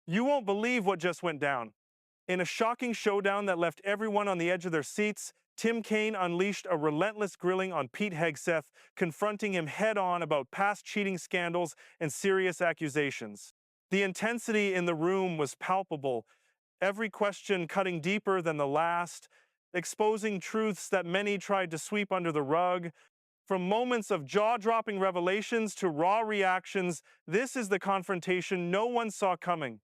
You won't believe what just went down. In a shocking showdown that left everyone on the edge of their seats, Tim Kaine unleashed a relentless grilling on Pete Hegseth, confronting him head-on about past cheating scandals and serious accusations. The intensity in the room was palpable, every question cutting deeper than the last, exposing truths that many tried to sweep under the rug. From moments of jaw-dropping revelations to raw reactions, this is the confrontation no one saw coming.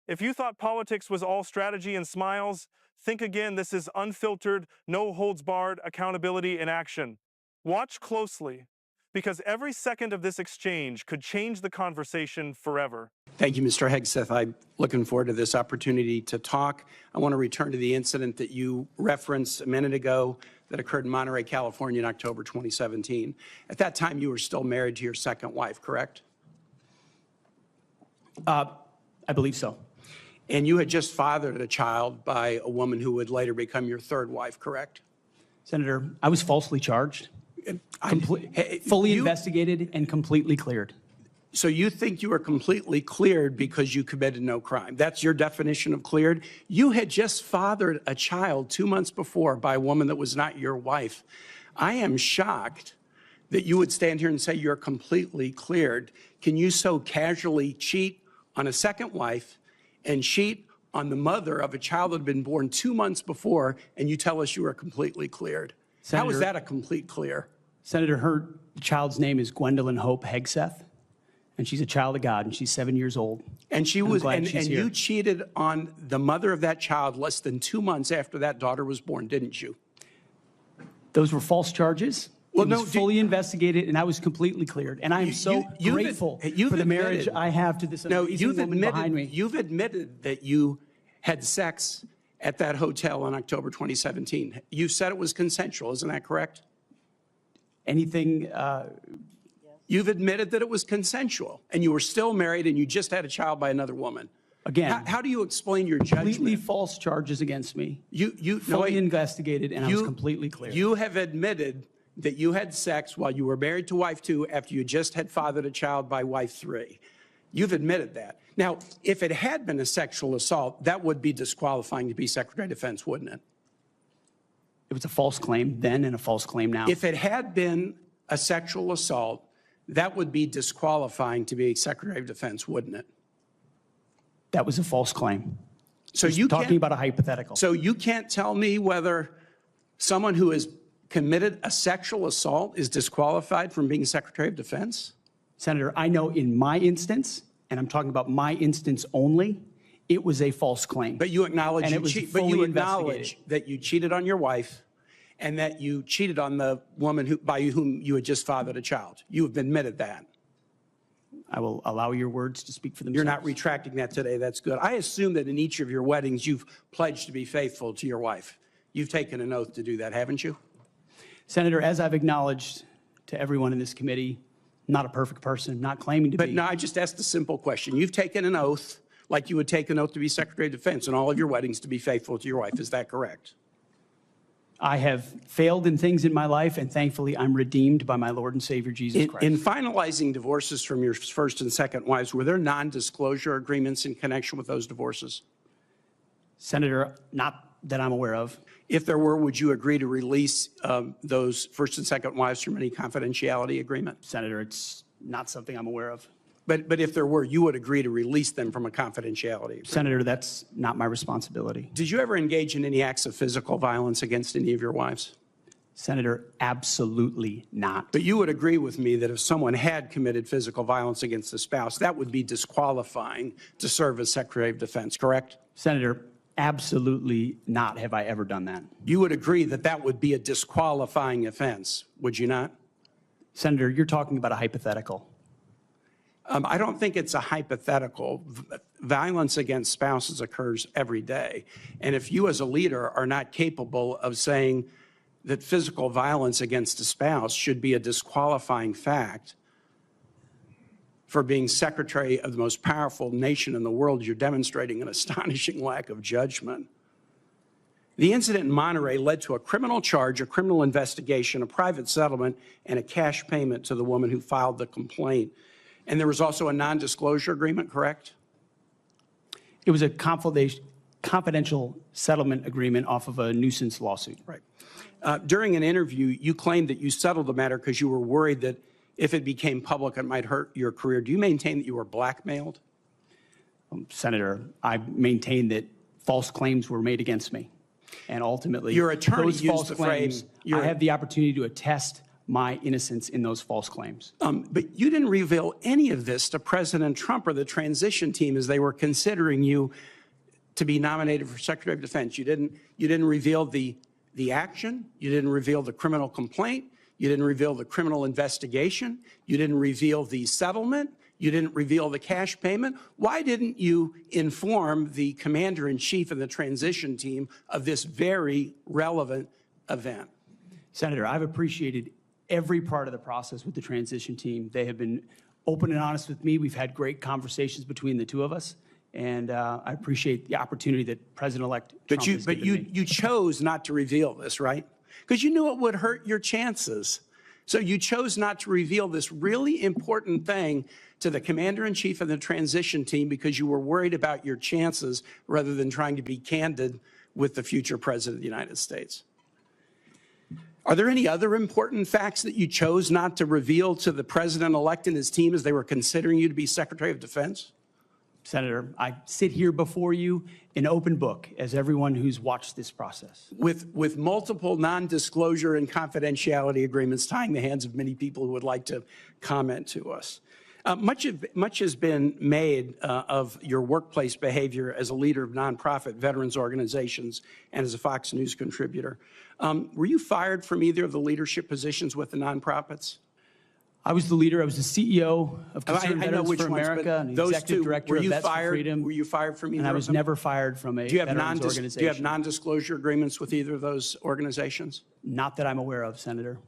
If you thought politics was all strategy and smiles, think again. This is unfiltered, no-holds-barred accountability in action. Watch closely, because every second of this exchange could change the conversation forever. Thank you, Mr. Hegseth. I'm looking forward to this opportunity to talk. I want to return to the incident that you referenced a minute ago that occurred in Monterey, California in October 2017. At that time, you were still married to your second wife, correct? I believe so. And you had just fathered a child by a woman who would later become your third wife, correct? Senator, I was falsely charged, fully investigated, and completely cleared. So you think you were completely cleared because you committed no crime. That's your definition of cleared? You had just fathered a child 2 months before by a woman that was not your wife. I am shocked that you would stand here and say you're completely cleared. Can you so casually cheat on a second wife and cheat on the mother of a child that had been born 2 months before, and you tell us you are completely cleared? Senator, how is that a complete clear? Senator, her child's name is Gwendolyn Hope Hegseth, and she's a child of God, and she's 7 years old. And she was, and you cheated on the mother of that child less than 2 months after that daughter was born, didn't you? Those were false charges. Well, it was fully investigated, and I was completely cleared. And I am so grateful for the marriage I have to this amazing woman behind me. You've admitted that you had sex at that hotel in October 2017. You said it was consensual, isn't that correct? Anything? You've admitted that it was consensual, and you were still married, and you just had a child by another woman. Again, how do you explain your judgment? Completely false charges against me. You fully investigated, and I was completely clear. You have admitted that you had sex while you were married to wife 2 after you just had fathered a child by wife 3. You've admitted that. Now, if it had been a sexual assault, that would be disqualifying to be Secretary of Defense, wouldn't it? It was a false claim then and a false claim now. If it had been a sexual assault, that would be disqualifying to be Secretary of Defense, wouldn't it? That was a false claim. So you talking about a hypothetical. So you can't tell me whether someone who has committed a sexual assault is disqualified from being Secretary of Defense? Senator, I know in my instance, and I'm talking about my instance only, it was a false claim. But you acknowledge fully acknowledge that you cheated on your wife and that you cheated on the woman by whom you had just fathered a child. You have admitted that. I will allow your words to speak for themselves. You're not retracting that today. That's good. I assume that in each of your weddings, you've pledged to be faithful to your wife. You've taken an oath to do that, haven't you? Senator, as I've acknowledged to everyone in this committee, not a perfect person, not claiming to be. But no, I just asked a simple question. You've taken an oath like you would take an oath to be Secretary of Defense in all of your weddings to be faithful to your wife. Is that correct? I have failed in things in my life, and thankfully I'm redeemed by my Lord and Savior, Jesus Christ. In finalizing divorces from your first and second wives, were there non-disclosure agreements in connection with those divorces? Senator, not that I'm aware of. If there were, would you agree to release those first and second wives from any confidentiality agreement? Senator, it's not something I'm aware of. But if there were, you would agree to release them from a confidentiality agreement? Senator, that's not my responsibility. Did you ever engage in any acts of physical violence against any of your wives? Senator, absolutely not. But you would agree with me that if someone had committed physical violence against a spouse, that would be disqualifying to serve as Secretary of Defense, correct? Senator, absolutely not have I ever done that. You would agree that that would be a disqualifying offense, would you not? Senator, you're talking about a hypothetical. I don't think it's a hypothetical. Violence against spouses occurs every day. And if you as a leader are not capable of saying that physical violence against a spouse should be a disqualifying fact for being Secretary of the most powerful nation in the world, you're demonstrating an astonishing lack of judgment. The incident in Monterey led to a criminal charge, a criminal investigation, a private settlement, and a cash payment to the woman who filed the complaint. And there was also a non-disclosure agreement, correct? It was a confidential settlement agreement off of a nuisance lawsuit. Right. During an interview, you claimed that you settled the matter because you were worried that if it became public, it might hurt your career. Do you maintain that you were blackmailed? Senator, I maintain that false claims were made against me. And ultimately, your attorney those used false the claims, phrase, I have the opportunity to attest my innocence in those false claims. But you didn't reveal any of this to President Trump or the transition team as they were considering you to be nominated for Secretary of Defense. You didn't reveal the action. You didn't reveal the criminal complaint. You didn't reveal the criminal investigation. You didn't reveal the settlement. You didn't reveal the cash payment. Why didn't you inform the commander-in-chief and the transition team of this very relevant event? Senator, I've appreciated every part of the process with the transition team. They have been open and honest with me. We've had great conversations between the two of us. And I appreciate the opportunity that President-elect Trump has given me. You chose not to reveal this, right? Because you knew it would hurt your chances. So you chose not to reveal this really important thing to the commander-in-chief and the transition team because you were worried about your chances rather than trying to be candid with the future president of the United States. Are there any other important facts that you chose not to reveal to the president-elect and his team as they were considering you to be Secretary of Defense? Senator, I sit here before you an open book, as everyone who's watched this process. With multiple non-disclosure and confidentiality agreements tying the hands of many people who would like to comment to us. Much has been made of your workplace behavior as a leader of nonprofit veterans organizations and as a Fox News contributor. Were you fired from either of the leadership positions with the nonprofits? I was the leader. I was the CEO of Concerned Veterans for America and the executive director of Vets for Freedom. Were you fired from either of them? And I was never fired from a veterans organization. Do you have non-disclosure agreements with either of those organizations? Not that I'm aware of, Senator.